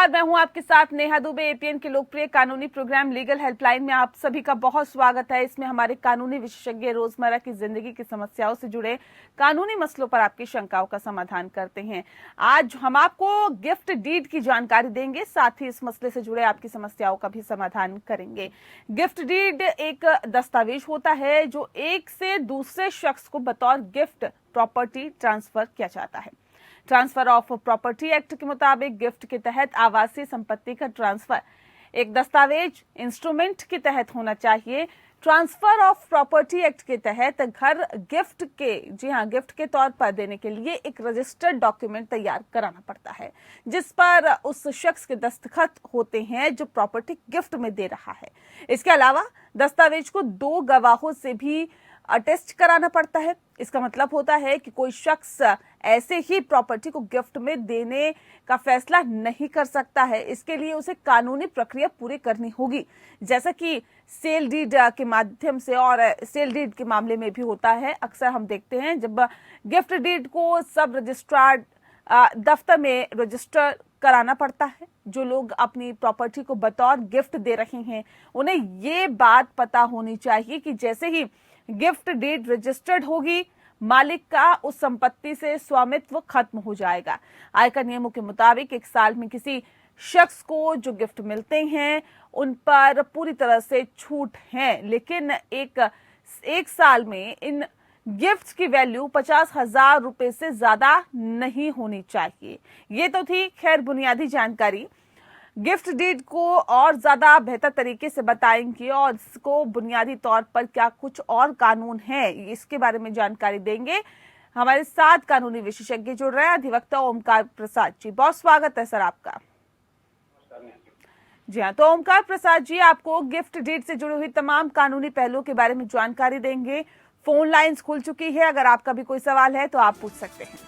नमस्कार, मैं हूं आपके साथ नेहा दुबे। एपीएन के लोकप्रिय कानूनी प्रोग्राम लीगल हेल्पलाइन में आप सभी का बहुत स्वागत है। इसमें हमारे कानूनी विशेषज्ञ रोजमर्रा की जिंदगी की समस्याओं से जुड़े कानूनी मसलों पर आपकी शंकाओं का समाधान करते हैं। आज हम आपको गिफ्ट डीड की जानकारी देंगे, साथ ही इस मसले से जुड़े आपकी समस्याओं का भी समाधान करेंगे। गिफ्ट डीड एक दस्तावेज होता है जो एक से दूसरे शख्स को बतौर गिफ्ट प्रॉपर्टी ट्रांसफर किया जाता है। ट्रांसफर ऑफ प्रॉपर्टी एक्ट के मुताबिक गिफ्ट के तहत आवासीय संपत्ति का ट्रांसफर एक दस्तावेज इंस्ट्रूमेंट के तहत होना चाहिए। ट्रांसफर ऑफ प्रॉपर्टी एक्ट के तहत घर गिफ्ट के तौर पर देने के लिए एक रजिस्टर्ड डॉक्यूमेंट तैयार कराना पड़ता है, जिस पर उस शख्स के दस्तखत होते हैं जो प्रॉपर्टी गिफ्ट में दे रहा है। इसके अलावा दस्तावेज को 2 गवाहों से भी अटेस्ट कराना पड़ता है। इसका मतलब होता है कि कोई शख्स ऐसे ही प्रॉपर्टी को गिफ्ट में देने का फैसला नहीं कर सकता है। इसके लिए उसे कानूनी प्रक्रिया पूरी करनी होगी, जैसा कि सेल डीड के माध्यम से और सेल डीड के मामले में भी होता है। अक्सर हम देखते हैं जब गिफ्ट डीड को सब रजिस्ट्रार दफ्तर में रजिस्टर कराना पड़ता है। जो लोग अपनी प्रॉपर्टी को बतौर गिफ्ट दे रहे हैं उन्हें ये बात पता होनी चाहिए कि जैसे ही गिफ्ट डीड रजिस्टर्ड होगी, मालिक का उस संपत्ति से स्वामित्व खत्म हो जाएगा। आयकर नियमों के मुताबिक 1 साल में किसी शख्स को जो गिफ्ट मिलते हैं उन पर पूरी तरह से छूट है, लेकिन एक साल में इन गिफ्ट्स की वैल्यू 50,000 रुपए से ज्यादा नहीं होनी चाहिए। ये तो थी खैर बुनियादी जानकारी। गिफ्ट डीड को और ज्यादा बेहतर तरीके से बताएंगे और इसको बुनियादी तौर पर क्या कुछ और कानून है इसके बारे में जानकारी देंगे। हमारे साथ कानूनी विशेषज्ञ जुड़ रहे हैं, अधिवक्ता ओमकार प्रसाद जी। बहुत स्वागत है सर आपका। जी हाँ, तो ओमकार प्रसाद जी आपको गिफ्ट डीड से जुड़ी हुई तमाम कानूनी पहलुओं के बारे में जानकारी देंगे। फोन लाइंस खुल चुकी है, अगर आपका भी कोई सवाल है तो आप पूछ सकते हैं।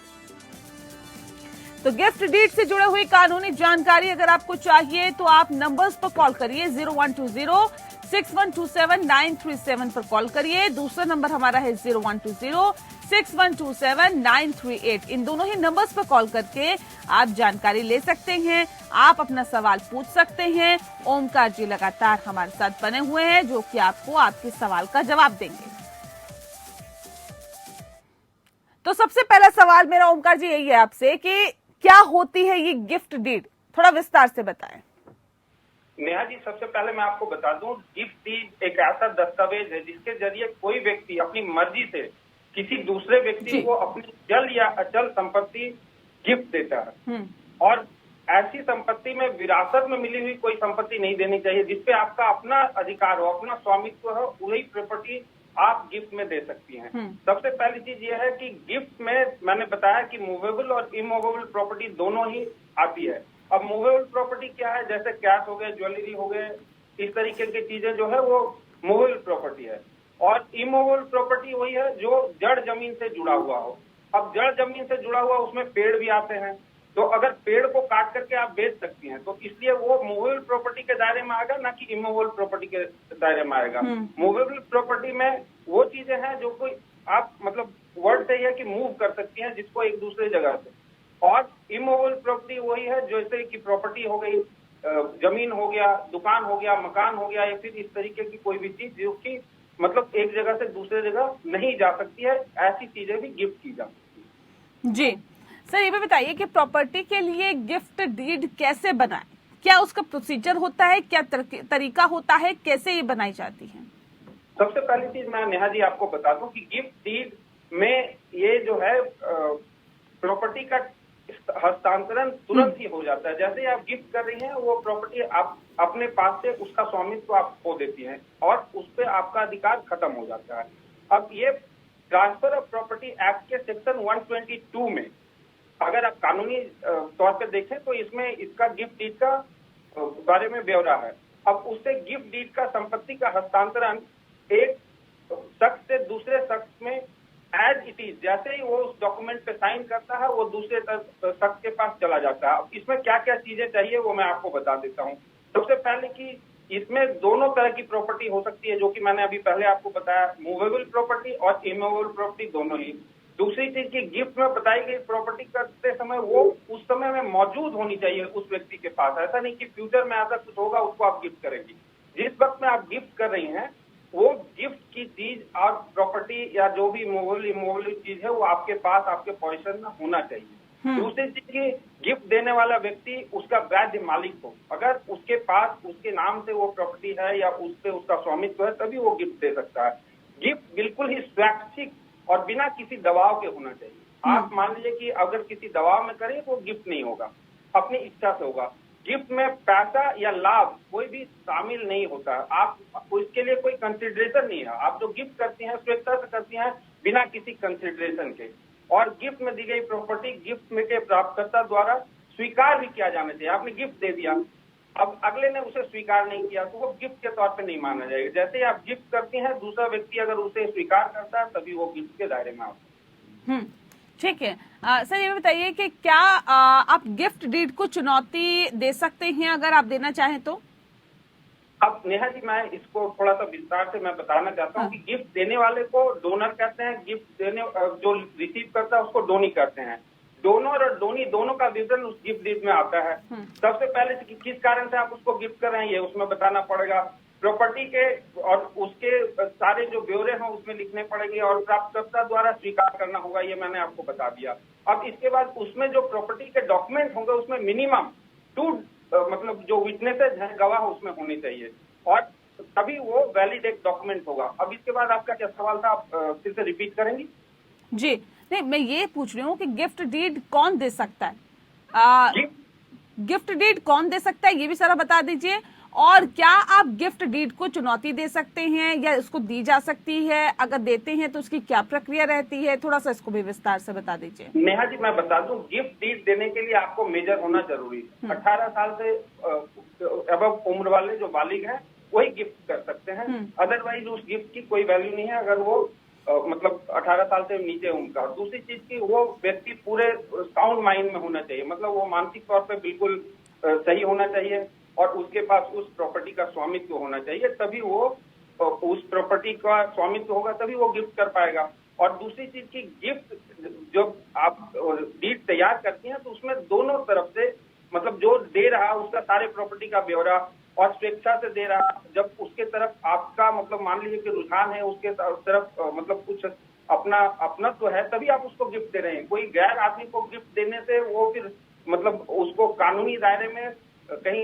तो गिफ्ट डीड से जुड़े हुई कानूनी जानकारी अगर आपको चाहिए तो आप नंबर्स पर कॉल करिए। 0120-6127-937 पर कॉल करिए। दूसरा नंबर हमारा है 0120-6127-938। इन दोनों ही नंबर्स पर कॉल करके आप जानकारी ले सकते हैं, आप अपना सवाल पूछ सकते हैं। ओमकार जी लगातार हमारे साथ बने हुए हैं जो कि आपको आपके सवाल का जवाब देंगे। तो सबसे पहला सवाल मेरा ओमकार जी यही है आपसे कि क्या होती है ये गिफ्ट डीड, थोड़ा विस्तार से बताएं। नेहा जी, सबसे पहले मैं आपको बता दूं, गिफ्ट डीड एक ऐसा दस्तावेज है जिसके जरिए कोई व्यक्ति अपनी मर्जी से किसी दूसरे व्यक्ति को अपनी जल या अचल संपत्ति गिफ्ट देता है। और ऐसी संपत्ति में विरासत में मिली हुई कोई संपत्ति नहीं देनी चाहिए जिसपे आपका अपना अधिकार हो, अपना स्वामित्व हो। वही प्रॉपर्टी आप गिफ्ट में दे सकती हैं। सबसे पहली चीज ये है कि गिफ्ट में मैंने बताया कि मूवेबल और इमूवेबल प्रॉपर्टी दोनों ही आती है। अब मूवेबल प्रॉपर्टी क्या है, जैसे कैश हो गए, ज्वेलरी हो गए, इस तरीके की चीजें जो है वो मूवेबल प्रॉपर्टी है। और इमूवेबल प्रॉपर्टी वही है जो जड़ जमीन से जुड़ा हुआ हो। अब जड़ जमीन से जुड़ा हुआ उसमें पेड़ भी आते हैं, तो अगर पेड़ को काट करके आप बेच सकती हैं तो इसलिए वो मूवेबल प्रॉपर्टी के दायरे में आएगा, ना कि इमूवेबल प्रॉपर्टी के दायरे में आएगा। मूवेबल प्रॉपर्टी में वो चीजें हैं जो कोई आप मतलब वर्ड से ही है कि मूव कर सकती हैं जिसको एक दूसरे जगह से। और इमूवेबल प्रॉपर्टी वही है जैसे कि प्रॉपर्टी हो गई, जमीन हो गया, दुकान हो गया, मकान हो गया, या फिर इस तरीके की कोई भी चीज जो कि मतलब एक जगह से दूसरे जगह नहीं जा सकती है, ऐसी चीजें भी गिफ्ट की जा सकती है। जी सर, ये भी बताइए कि प्रॉपर्टी के लिए गिफ्ट डीड कैसे बनाएं, क्या उसका प्रोसीजर होता है, क्या तरीका होता है, कैसे ये बनाई जाती है? सबसे पहली चीज मैं नेहा जी आपको बता दूं कि गिफ्ट डीड में ये जो है प्रॉपर्टी का हस्तांतरण तुरंत ही हो जाता है। जैसे ही आप गिफ्ट कर रही हैं वो प्रॉपर्टी आप अपने पास से उसका स्वामित्व आप खो देती हैं और उस पर आपका अधिकार खत्म हो जाता है। अब ये ट्रांसफर ऑफ प्रॉपर्टी एक्ट के सेक्शन 122 में अगर आप कानूनी तौर पर देखें तो इसमें इसका गिफ्ट डीड का बारे में ब्यौरा है। अब उससे गिफ्ट डीड का संपत्ति का हस्तांतरण एक शख्स से दूसरे शख्स में एज इट इज, जैसे ही वो उस डॉक्यूमेंट पे साइन करता है वो दूसरे शख्स के पास चला जाता है। अब इसमें क्या क्या चीजें चाहिए वो मैं आपको बता देता हूँ। सबसे पहले कि इसमें दोनों तरह की प्रॉपर्टी हो सकती है, जो कि मैंने अभी पहले आपको बताया, मूवेबल प्रॉपर्टी और इमूवेबल प्रॉपर्टी दोनों ही। दूसरी चीज की गिफ्ट में बताई गई प्रॉपर्टी करते समय वो उस समय में मौजूद होनी चाहिए उस व्यक्ति के पास। ऐसा नहीं कि फ्यूचर में ऐसा कुछ होगा उसको आप गिफ्ट करेंगी। जिस वक्त में आप गिफ्ट कर रही हैं वो गिफ्ट की चीज और प्रॉपर्टी या जो भी इमोबल चीज है वो आपके पास, आपके पोजीशन में होना चाहिए। दूसरी चीज की गिफ्ट देने वाला व्यक्ति उसका वैध मालिक हो। अगर उसके पास उसके नाम से वो प्रॉपर्टी है या उस पे उसका स्वामित्व है तभी वो गिफ्ट दे सकता है। गिफ्ट बिल्कुल ही स्वैच्छिक और बिना किसी दबाव के होना चाहिए। आप मान लीजिए कि अगर किसी दबाव में करें तो गिफ्ट नहीं होगा, अपनी इच्छा से होगा। गिफ्ट में पैसा या लाभ कोई भी शामिल नहीं होता। आप उसके लिए कोई कंसिडरेशन नहीं है। आप जो गिफ्ट करती हैं स्वेच्छा से करती हैं बिना किसी कंसिडरेशन के। और गिफ्ट में दी गई प्रॉपर्टी गिफ्ट में के प्राप्तकर्ता द्वारा स्वीकार भी किया जाना चाहिए। आपने गिफ्ट दे दिया, अब अगले ने उसे स्वीकार नहीं किया तो वो गिफ्ट के तौर पे नहीं माना जाएगा। जैसे ही आप गिफ्ट करती हैं दूसरा व्यक्ति अगर उसे स्वीकार करता है तभी वो गिफ्ट के दायरे में आता है। ठीक है। सर ये बताइए कि क्या आप गिफ्ट डीड को चुनौती दे सकते हैं अगर आप देना चाहें तो? अब नेहा जी मैं इसको थोड़ा सा विस्तार से मैं बताना चाहता हूँ कि गिफ्ट देने वाले को डोनर कहते हैं, गिफ्ट देने जो रिसीव करता है उसको डोनी कहते हैं। डोनर और डोनी दोनों का विवरण उस गिफ्ट डीड में आता है। सबसे पहले से किस कारण से आप उसको गिफ्ट कर रहे हैं ये उसमें बताना पड़ेगा। प्रॉपर्टी के और उसके सारे जो ब्यौरे हैं उसमें लिखने पड़ेंगे और प्राप्तकर्ता द्वारा स्वीकार करना होगा, ये मैंने आपको बता दिया। अब इसके बाद उसमें जो प्रॉपर्टी के डॉक्यूमेंट होंगे उसमें मिनिमम 2 मतलब जो विटनेसेज हैं गवाह उसमें होने चाहिए और तभी वो वैलिड एक डॉक्यूमेंट होगा। अब इसके बाद आपका क्या सवाल था, आप फिर से रिपीट करेंगी? जी नहीं, मैं ये पूछ रही हूँ कि गिफ्ट डीड कौन दे सकता है? गिफ्ट डीड कौन दे सकता है ये भी सारा बता दीजिए। और क्या आप गिफ्ट डीड को चुनौती दे सकते हैं या उसको दी जा सकती है? अगर देते हैं तो उसकी क्या प्रक्रिया रहती है? थोड़ा सा इसको भी विस्तार से बता दीजिए। नेहा जी मैं बता दूं, गिफ्ट डीड देने के लिए आपको मेजर होना जरूरी है। 18 साल से अबव उम्र वाले जो बालिग हैं वही गिफ्ट कर सकते हैं। अदरवाइज उस गिफ्ट की कोई वैल्यू नहीं है अगर वो मतलब 18 साल से नीचे उनका। दूसरी चीज की वो व्यक्ति पूरे साउंड माइंड में होना चाहिए, मतलब वो मानसिक तौर पे बिल्कुल सही होना चाहिए और उसके पास उस प्रॉपर्टी का स्वामित्व होना चाहिए, तभी वो उस प्रॉपर्टी का स्वामित्व होगा तभी वो गिफ्ट कर पाएगा। और दूसरी चीज की गिफ्ट जब आप डीड तैयार करती हैं तो उसमें दोनों तरफ से मतलब जो दे रहा उसका सारे प्रॉपर्टी का ब्यौरा और स्वेच्छा से दे रहा, जब उसके तरफ आपका मतलब मान लीजिए कि रुझान है उसके तरफ मतलब कुछ अपना तो है तभी आप उसको गिफ्ट दे रहे हैं। कोई गैर आदमी को गिफ्ट देने से वो फिर मतलब उसको कानूनी दायरे में कहीं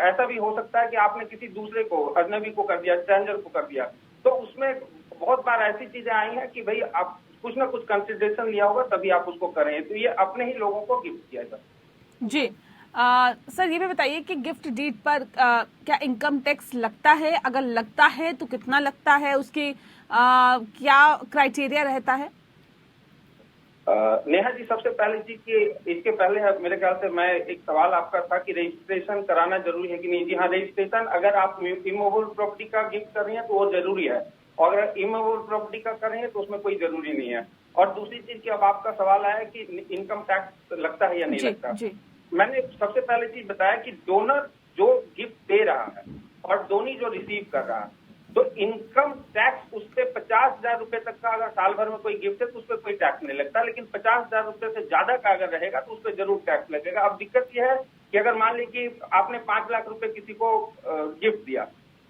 ऐसा भी हो सकता है कि आपने किसी दूसरे को अजनबी को कर दिया, स्ट्रेंजर को कर दिया। तो उसमें बहुत बार ऐसी चीजें आई हैं कि भाई आप कुछ ना कुछ कंसिडरेशन लिया होगा तभी आप उसको करें, तो ये अपने ही लोगों को गिफ्ट किया जाता। जी सर ये भी बताइए कि गिफ्ट डीड पर क्या इनकम टैक्स लगता है? अगर लगता है तो कितना लगता है? उसकी क्या क्राइटेरिया रहता है? नेहा जी सबसे पहली चीज की इसके पहले मेरे ख्याल से मैं एक सवाल आपका था कि रजिस्ट्रेशन कराना जरूरी है कि नहीं। जी हाँ, रजिस्ट्रेशन अगर आप इमूवेबल प्रॉपर्टी का गिफ्ट कर रही हैं तो वो जरूरी है और अगर इमूवेबल प्रॉपर्टी का कर रही है तो उसमें कोई जरूरी नहीं है। और दूसरी चीज की अब आपका सवाल आया कि इनकम टैक्स लगता है या नहीं लगता। मैंने सबसे पहले चीज बताया कि डोनर जो गिफ्ट दे रहा है और डोनी जो रिसीव कर रहा है तो इनकम टैक्स उस पर 50,000 रुपए तक का अगर साल भर में कोई गिफ्ट है तो उस पर कोई टैक्स नहीं लगता, लेकिन 50,000 रुपए से ज्यादा का अगर रहेगा तो उस पर जरूर टैक्स लगेगा। अब दिक्कत यह है कि अगर मान लीजिए कि आपने 5 लाख रुपए किसी को गिफ्ट दिया,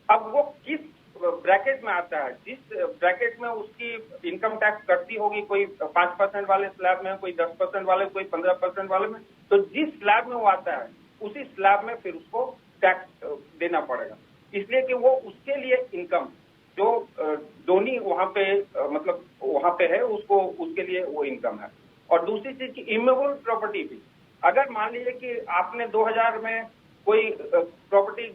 अब वो किस ब्रैकेट में आता है, जिस ब्रैकेट में उसकी इनकम टैक्स कटती होगी, कोई 5% वाले स्लैब में, कोई 10% वाले, कोई 15% वाले में, तो जिस स्लैब में वो आता है उसी स्लैब में फिर उसको टैक्स देना पड़ेगा। इसलिए कि वो उसके लिए इनकम जो डोनी वहां पे मतलब वहां पे है उसको उसके लिए वो इनकम है। और दूसरी चीज की इमूवेबल प्रॉपर्टी भी, अगर मान लीजिए कि आपने 2000 में कोई प्रॉपर्टी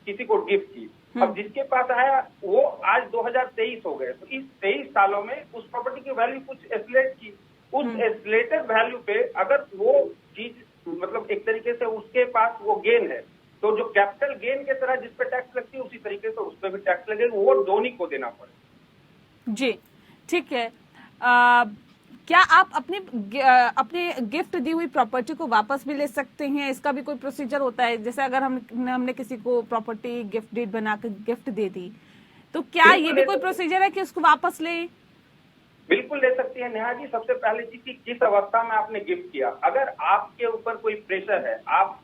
किसी को गिफ्ट की, अब जिसके पास आया वो आज 2023 हो गए, तो इस 23 सालों में उस प्रॉपर्टी की वैल्यू कुछ एस्केलेट की, उस एस्केलेटेड वैल्यू पे अगर वो चीज मतलब एक तरीके से उसके पास वो गेन है तो जो कैपिटल गेन के तरह जिस पे टैक्स लगती है उसी तरीके से उस पर भी टैक्स लगेगा, वो डोनी को देना पड़ेगा। जी ठीक है। क्या आप अपने गिफ्ट दी हुई प्रॉपर्टी को वापस भी ले सकते हैं? इसका भी कोई प्रोसीजर होता है? जैसे अगर हमने किसी को प्रॉपर्टी गिफ्ट डीड बनाकर गिफ्ट दे दी तो क्या ये भी कोई प्रोसीजर है कि उसको वापस ले? बिल्कुल बिल्कुल ले सकती है नेहा जी। सबसे पहली चीज कि किस अवस्था में आपने गिफ्ट किया। अगर आपके ऊपर कोई प्रेशर है, आप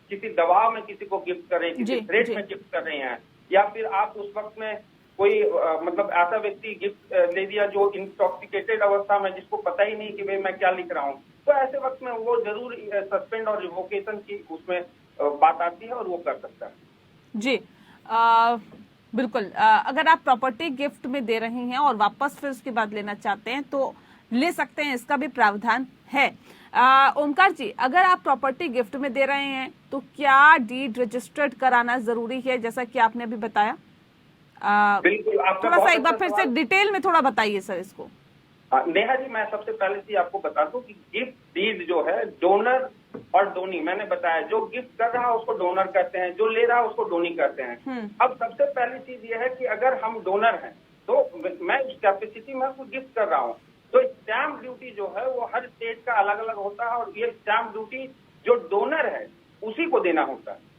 किसी दबाव में किसी को गिफ्ट कर रहे हैं, किसी थ्रेट में गिफ्ट कर रहे हैं, या फिर आप उस वक्त में कोई मतलब ऐसा व्यक्ति गिफ्ट दे दिया जो इंटॉक्सिकेटेड अवस्था में, जिसको पता ही नहीं कि भाई मैं क्या लिख रहा हूँ, तो ऐसे वक्त में वो जरूर सस्पेंड और रिवोकेशन की उसमें बात आती है और वो कर सकता है। जी बिल्कुल। अगर आप प्रॉपर्टी गिफ्ट में दे रही हैं और वापस फिर उसके बाद लेना चाहते हैं तो ले सकते हैं, इसका भी प्रावधान है। ओमकार जी, अगर आप प्रॉपर्टी गिफ्ट में दे रहे हैं तो क्या डीड रजिस्टर्ड कराना जरूरी है, जैसा कि आपने अभी बताया? बिल्कुल। थोड़ा सा एक बार फिर से डिटेल में थोड़ा बताइए सर इसको। नेहा जी, मैं सबसे पहले चीज आपको बता दूं कि गिफ्ट डीड जो है, डोनर और डोनी, मैंने बताया जो गिफ्ट कर रहा है उसको डोनर कहते हैं, जो ले रहा है उसको डोनी कहते हैं। अब सबसे पहली चीज ये है कि अगर हम डोनर हैं तो मैं उस कैपेसिटी में उसको गिफ्ट कर रहा हूँ, तो स्टैंप ड्यूटी जो है वो हर स्टेट का अलग अलग होता है, और ये स्टैंप ड्यूटी जो डोनर है उसी को देना होता है।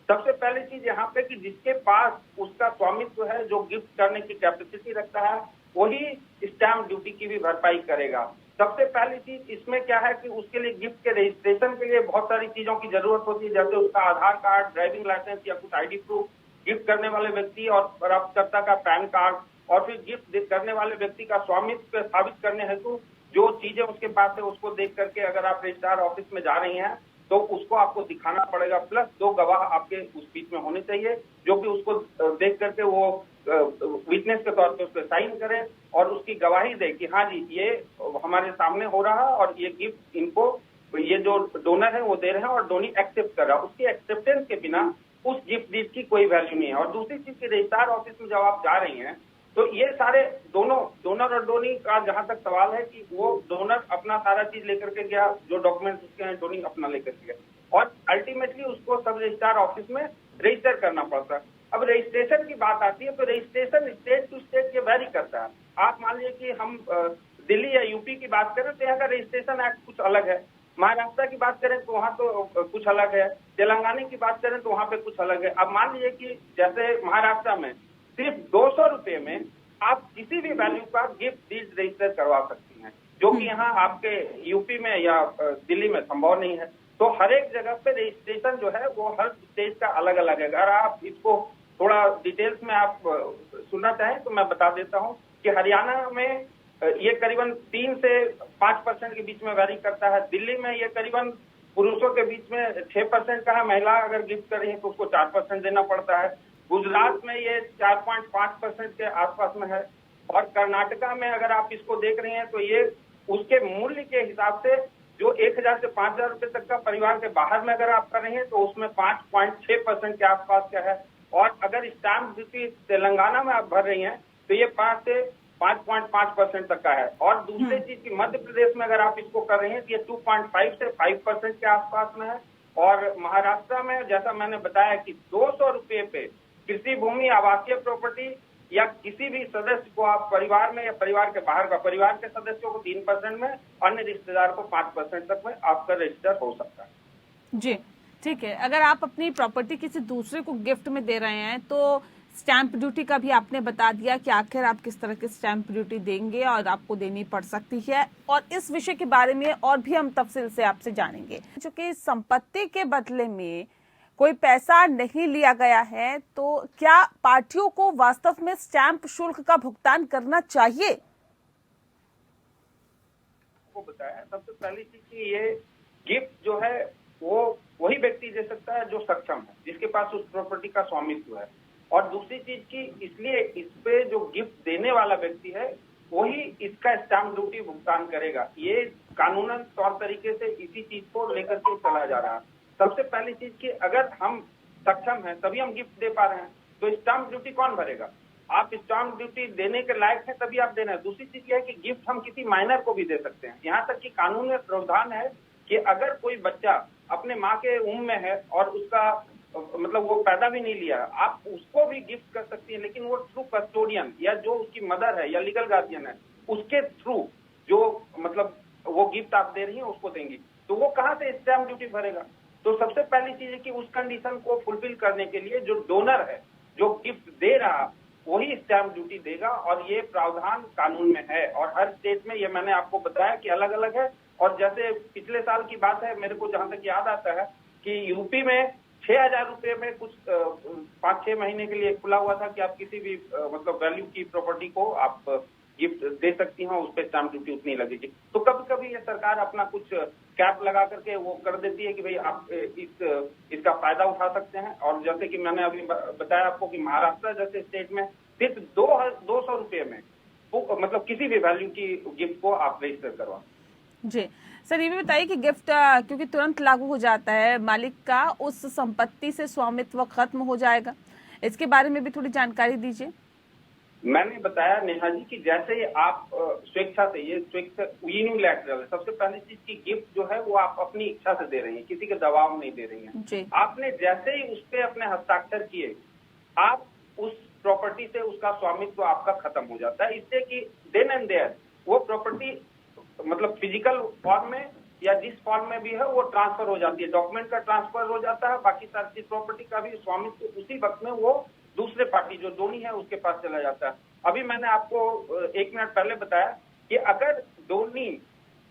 सबसे पहली चीज यहाँ पे कि जिसके पास उसका स्वामित्व है, जो गिफ्ट करने की कैपेसिटी रखता है, वही स्टैंप ड्यूटी की भी भरपाई करेगा। सबसे पहली चीज इसमें क्या है कि उसके लिए गिफ्ट के रजिस्ट्रेशन के लिए बहुत सारी चीजों की जरूरत होती है, जैसे उसका आधार कार्ड, ड्राइविंग लाइसेंस या कुछ आईडी प्रूफ, गिफ्ट करने वाले व्यक्ति और प्राप्तकर्ता का पैन कार्ड, और फिर गिफ्ट करने वाले व्यक्ति का स्वामित्व साबित करने हेतु जो चीजें उसके पास है उसको देख करके अगर आप रजिस्ट्रार ऑफिस में जा रही हैं तो उसको आपको दिखाना पड़ेगा। प्लस 2 गवाह आपके उस बीच में होने चाहिए जो कि उसको देख करके वो विटनेस के तौर पे उस पर साइन करें और उसकी गवाही दे कि हाँ जी ये हमारे सामने हो रहा है और ये गिफ्ट इनको, ये जो डोनर है वो दे रहे हैं और डोनी एक्सेप्ट कर रहा है। उसकी एक्सेप्टेंस के बिना उस गिफ्ट डीड की कोई वैल्यू नहीं है। और दूसरी चीज की रजिस्ट्रार ऑफिस में जब आप जा रही हैं तो ये सारे दोनों डोनर और डोनी का जहां तक सवाल है कि वो डोनर अपना सारा चीज लेकर के गया, जो डॉक्यूमेंट्स उसके हैं, डोनी अपना लेकर के गया और अल्टीमेटली उसको सब रजिस्ट्रार ऑफिस में रजिस्टर करना पड़ता है। अब रजिस्ट्रेशन की बात आती है तो रजिस्ट्रेशन स्टेट टू स्टेट ये वेरी करता है। आप मान लीजिए कि हम दिल्ली या यूपी की बात करें तो यहाँ का रजिस्ट्रेशन एक्ट कुछ अलग है, महाराष्ट्र की बात करें तो वहाँ तो कुछ अलग है, तेलंगाना की बात करें तो वहाँ पे कुछ अलग है। अब मान लीजिए कि जैसे महाराष्ट्र में सिर्फ 200 रुपए में आप किसी भी वैल्यू का गिफ्ट डीड रजिस्टर करवा सकती हैं, जो कि यहाँ आपके यूपी में या दिल्ली में संभव नहीं है। तो हर एक जगह पे रजिस्ट्रेशन जो है वो हर स्टेट का अलग अलग है। अगर आप इसको थोड़ा डिटेल्स में आप सुनना चाहें तो मैं बता देता हूँ कि हरियाणा में ये करीबन 3 से 5% के बीच में वैरी करता है। दिल्ली में ये करीबन पुरुषों के बीच में 6% का है, महिला अगर गिफ्ट कर रही है तो उसको 4% देना पड़ता है। गुजरात में ये 4.5% के आसपास में है और कर्नाटका में अगर आप इसको देख रहे हैं तो ये उसके मूल्य के हिसाब से जो 1000 से 5000 रुपए तक का परिवार के बाहर में अगर आप कर रहे हैं तो उसमें 5.6% के आसपास का है। और अगर स्टैंप ड्यूटी तेलंगाना में आप भर रही हैं तो ये 5 से 5.5% तक का है। और दूसरी चीज की मध्य प्रदेश में अगर आप इसको कर रहे हैं तो ये 2.5 से 5% के आसपास में है। और महाराष्ट्र में जैसा मैंने बताया कि 200 रुपये पे कृषि भूमि, आवासीय प्रॉपर्टी या किसी भी सदस्य को आप परिवार में या परिवार के बाहर का, परिवार के सदस्यों को 3% में, अन्य रिश्तेदार को 5% तक में आपका रजिस्टर हो सकता है। जी ठीक है। अगर आप अपनी प्रॉपर्टी किसी दूसरे को गिफ्ट में दे रहे हैं तो स्टैंप ड्यूटी का भी आपने बता दिया कि आखिर आप किस तरह की स्टैंप ड्यूटी देंगे और आपको देनी पड़ सकती है, और इस विषय के बारे में और भी हम तफसील से आपसे जानेंगे। चूंकि संपत्ति के बदले में कोई पैसा नहीं लिया गया है तो क्या पार्टियों को वास्तव में स्टैंप शुल्क का भुगतान करना चाहिए? को बताया सबसे पहली चीज कि ये गिफ्ट जो है वो वही व्यक्ति दे सकता है जो सक्षम है, जिसके पास उस प्रॉपर्टी का स्वामित्व है। और दूसरी चीज की इसलिए इस पे जो गिफ्ट देने वाला व्यक्ति है वही इसका स्टैंप ड्यूटी भुगतान करेगा। ये कानूनन तौर तरीके से इसी चीज को लेकर के चला जा रहा है। सबसे पहली चीज की अगर हम सक्षम हैं तभी हम गिफ्ट दे पा रहे हैं, तो स्टैंप ड्यूटी कौन भरेगा? आप स्टैंप ड्यूटी देने के लायक है तभी आप देना है। दूसरी चीज यह है कि गिफ्ट हम किसी माइनर को भी दे सकते हैं। यहाँ तक कि कानून में प्रावधान है कि अगर कोई बच्चा अपने माँ के उम्र में है और उसका मतलब वो पैदा भी नहीं लिया, आप उसको भी गिफ्ट कर सकती है, लेकिन वो थ्रू कस्टोडियन या जो उसकी मदर है या लीगल गार्जियन है उसके थ्रू जो मतलब वो गिफ्ट आप दे रही हैं उसको देंगी, तो वो कहाँ से स्टैंप ड्यूटी भरेगा? तो सबसे पहली चीज है कि उस कंडीशन को फुलफिल करने के लिए जो डोनर है, जो गिफ्ट दे रहा, वही स्टैंप ड्यूटी देगा, और ये प्रावधान कानून में है। और हर स्टेट में, ये मैंने आपको बताया कि अलग अलग है। और जैसे पिछले साल की बात है, मेरे को जहां तक याद आता है कि यूपी में 6,000 रुपये में कुछ 5-6 महीने के लिए खुला हुआ था कि आप किसी भी मतलब वैल्यू की प्रॉपर्टी को आप गिफ्ट दे सकती हैं, उस पर स्टैंप ड्यूटी उतनी लगेगी। तो कभी कभी ये सरकार अपना कुछ कैप लगा करके वो कर देती है कि भाई आप इसका फायदा उठा सकते हैं। और जैसे कि मैंने अभी बताया आपको कि महाराष्ट्र जैसे स्टेट में सिर्फ 200 रुपये में मतलब किसी भी वैल्यू की गिफ्ट को आप रजिस्टर करवा। जी सर, ये भी बताइए कि गिफ्ट क्योंकि तुरंत लागू हो जाता है, मालिक का उस संपत्ति से स्वामित्व खत्म हो जाएगा, इसके बारे में भी थोड़ी जानकारी दीजिए। मैंने बताया नेहा जी कि जैसे ही आप स्वेच्छा से, ये स्वेच्छा यूनिलैटरल है। सबसे पहली चीज की गिफ्ट जो है वो आप अपनी इच्छा से दे रही हैं, किसी के दबाव में नहीं दे रही हैं। आपने जैसे ही उस पे अपने हस्ताक्षर किए, आप उस प्रॉपर्टी से उसका स्वामित्व आपका खत्म हो जाता है। इससे कि देन एंड देयर वो प्रॉपर्टी मतलब फिजिकल फॉर्म में या जिस फॉर्म में भी है वो ट्रांसफर हो जाती है, डॉक्यूमेंट का ट्रांसफर हो जाता है, बाकी सारी प्रॉपर्टी का भी स्वामित्व उसी वक्त में वो दूसरे पार्टी जो डोनी है उसके पास चला जाता है। अभी मैंने आपको 1 मिनट पहले बताया कि अगर डोनी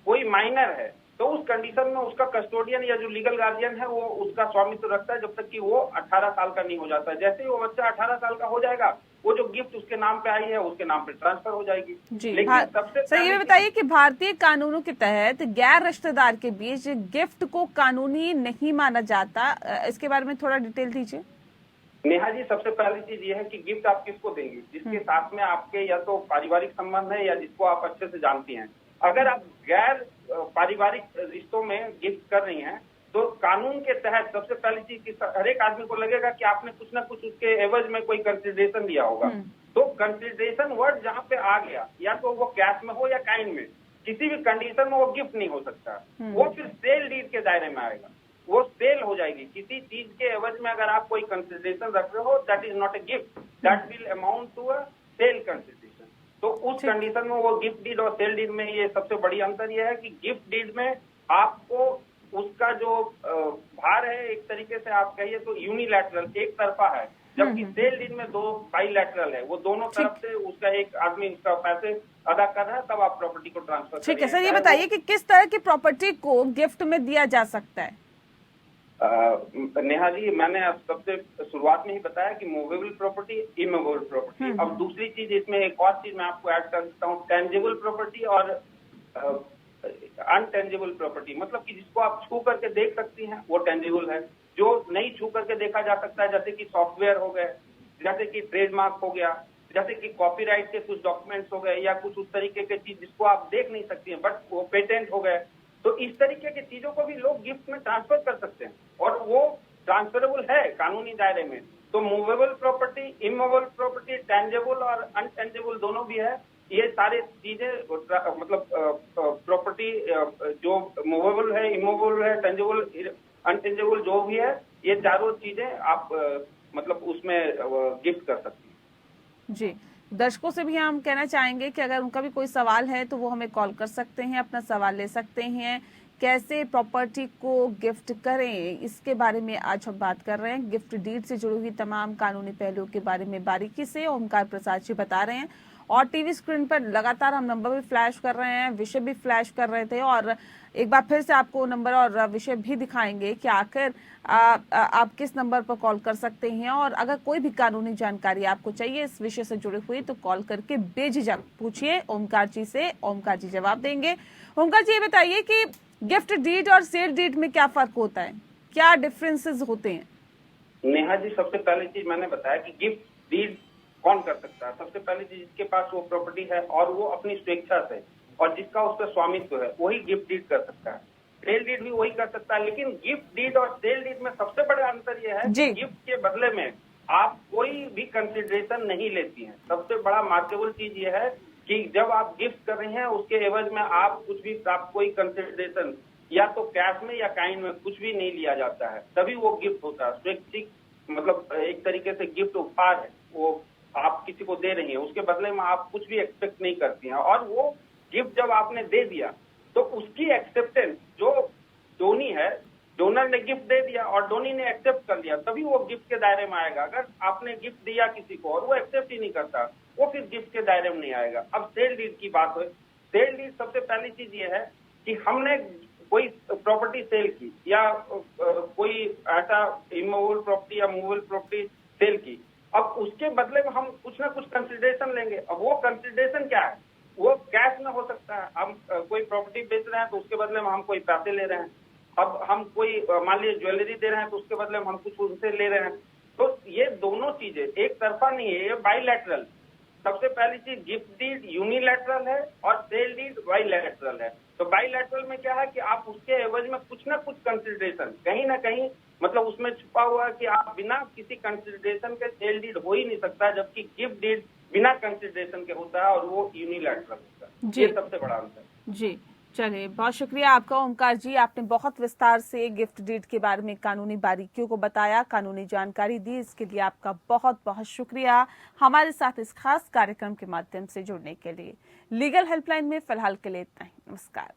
कोई माइनर है तो उस कंडीशन में उसका कस्टोडियन या जो लीगल गार्जियन है वो उसका स्वामित्व रखता है जब तक कि वो 18 साल का नहीं हो जाता है। जैसे ही वो बच्चा 18 साल का हो जाएगा, वो जो गिफ्ट उसके नाम पे आई है उसके नाम पे ट्रांसफर हो जाएगी। जी, लेकिन सबसे सर ये बताइए कि भारतीय कानूनों के तहत गैर रिश्तेदार के बीच गिफ्ट को कानूनी नहीं माना जाता, इसके बारे में थोड़ा डिटेल दीजिए। नेहा जी, सबसे पहली चीज ये है कि गिफ्ट आप किसको देंगे? जिसके साथ में आपके या तो पारिवारिक संबंध है या जिसको आप अच्छे से जानती हैं। अगर आप गैर पारिवारिक रिश्तों में गिफ्ट कर रही हैं तो कानून के तहत सबसे पहली चीज हर एक आदमी को लगेगा कि आपने कुछ ना कुछ उसके एवज में कोई कंसिडरेशन दिया होगा। तो कंसिडरेशन वर्ड जहाँ पे आ गया, या तो वो कैश में हो या काइन में, किसी भी कंडीशन में वो गिफ्ट नहीं हो सकता। वो फिर सेल डीड के दायरे में आएगा, वो सेल हो जाएगी। किसी चीज के एवज में अगर आप कोई कंसिडरेशन रख रहे हो, that is not a gift, that will amount to a sale consideration. तो उस कंडीशन में वो गिफ्ट डीड और सेल डीड में ये सबसे बड़ी अंतर ये है कि गिफ्ट डीड में आपको उसका जो भार है, एक तरीके से आप कहिए तो यूनिलैटरल, एक तरफा है, जबकि सेल डीड में 2 बाइलैटरल है, वो दोनों तरफ से उसका एक आदमी उसका पैसे अदा कर रहा है, तब आप प्रॉपर्टी को ट्रांसफर। ठीक है सर, ये बताइए कि किस तरह की प्रॉपर्टी को गिफ्ट में दिया जा सकता है? नेहा जी, मैंने अब सबसे शुरुआत में ही बताया कि मूवेबल प्रॉपर्टी, इमूवेबल प्रॉपर्टी। अब दूसरी चीज इसमें एक और चीज मैं आपको ऐड कर देता हूँ, टेंजिबल प्रॉपर्टी और अनटेंजिबल प्रॉपर्टी। मतलब कि जिसको आप छू करके देख सकती हैं वो टेंजिबल है, जो नहीं छू करके देखा जा सकता है, जैसे कि सॉफ्टवेयर हो गए, जैसे कि ट्रेडमार्क हो गया, जैसे कि कॉपीराइट के कुछ डॉक्यूमेंट्स हो गए, या कुछ उस तरीके के चीज जिसको आप देख नहीं सकती हैं, बट वो पेटेंट हो गए। तो इस तरीके की चीजों को भी लोग गिफ्ट में ट्रांसफर कर सकते हैं और वो ट्रांसफरेबल है कानूनी दायरे में। तो movable property, immovable property, tangible और अनटेंजेबल दोनों भी है। ये सारे चीजें मतलब प्रॉपर्टी जो मूवेबल है, इमूवेबल है, टेंजेबल, अनटेंजेबल जो भी है, ये चारों चीजें आप मतलब उसमें गिफ्ट कर सकती हैं। जी, दर्शकों से भी हम कहना चाहेंगे कि अगर उनका भी कोई सवाल है तो वो हमें कॉल कर सकते हैं, अपना सवाल ले सकते हैं। कैसे प्रॉपर्टी को गिफ्ट करें, इसके बारे में आज हम बात कर रहे हैं। गिफ्ट डीड से जुड़ी हुई तमाम कानूनी पहलुओं के बारे में बारीकी से ओमकार प्रसाद जी बता रहे हैं, और टीवी स्क्रीन पर लगातार हम नंबर भी फ्लैश कर रहे हैं, विषय भी फ्लैश कर रहे थे, और एक बार फिर से आपको नंबर और विषय भी दिखाएंगे कि आखिर आप किस नंबर पर कॉल कर सकते हैं। और अगर कोई भी कानूनी जानकारी आपको चाहिए इस विषय से जुड़ी हुई तो कॉल करके बेझिझक पूछिए ओमकार जी से, ओमकार जी जवाब देंगे। ओमकार जी, ये बताइए कि गिफ्ट डीड और सेल डीड में क्या फर्क होता है, क्या डिफरेंसेस होते हैं? नेहा जी, सबसे पहली चीज मैंने बताया कि गिफ्ट डीड कौन कर सकता है। सबसे पहली चीज, जिसके पास वो प्रॉपर्टी है और वो अपनी स्वेच्छा से और जिसका उस पर स्वामित्व है, वही गिफ्ट डीड कर सकता है। सेल डीड भी वही कर सकता है, लेकिन गिफ्ट डीड और सेल डीड में सबसे बड़ा अंतर यह है कि गिफ्ट के बदले में आप कोई भी कंसिडरेशन नहीं लेती हैं। सबसे बड़ा मार्केबल चीज यह है कि जब आप गिफ्ट कर रही हैं उसके एवज में आप कुछ भी प्राप्त, कोई कंसिडरेशन या तो कैश में या काइन में कुछ भी नहीं लिया जाता है, तभी वो गिफ्ट होता है। स्वैच्छिक मतलब एक तरीके से गिफ्ट उपहार है, वो आप किसी को दे रही हैं, उसके बदले में आप कुछ भी एक्सपेक्ट नहीं करती हैं। और वो गिफ्ट जब आपने दे दिया तो उसकी एक्सेप्टेंस जो डोनी है डोनर ने गिफ्ट दे दिया और डोनी ने एक्सेप्ट कर लिया, तभी वो गिफ्ट के दायरे में आएगा। अगर आपने गिफ्ट दिया किसी को और वो एक्सेप्ट ही नहीं करता, वो फिर गिफ्ट के दायरे में नहीं आएगा। अब सेल डीड की बात हो, सेल डीड सबसे पहली चीज ये है कि हमने कोई प्रॉपर्टी सेल की या कोई ऐसा इमूवेबल प्रॉपर्टी या मूवेबल प्रॉपर्टी सेल की, अब उसके बदले में हम कुछ ना कुछ कंसिडरेशन लेंगे। अब वो कंसिडरेशन क्या है? वो कैश में हो सकता है, हम कोई प्रॉपर्टी बेच रहे हैं तो उसके बदले में हम कोई पैसे ले रहे हैं। अब हम कोई मान लीजिए ज्वेलरी दे रहे हैं तो उसके बदले में हम कुछ उनसे ले रहे हैं। तो ये दोनों चीजें एक तरफा नहीं है, ये बाइलैटरल। सबसे पहली चीज, गिफ्ट डीड यूनिलैटरल है और सेल डीड बाइलैटरल है। तो बाइलैटरल में क्या है कि आप उसके एवज में कुछ ना कुछ कंसिडरेशन कहीं ना कहीं मतलब उसमें छुपा हुआ है कि आप बिना किसी कंसिडरेशन के सेल डीड हो ही नहीं सकता, जबकि गिफ्ट डीड बिना कंसिडरेशन के होता है और वो यूनिलैटरल होता है। ये सबसे बड़ा अंतर है। जी, चलिए, बहुत शुक्रिया आपका ओमकार जी। आपने बहुत विस्तार से गिफ्ट डीड के बारे में कानूनी बारीकियों को बताया, कानूनी जानकारी दी, इसके लिए आपका बहुत बहुत शुक्रिया हमारे साथ इस खास कार्यक्रम के माध्यम से जुड़ने के लिए। लीगल हेल्पलाइन में फिलहाल के लिए इतना ही। नमस्कार।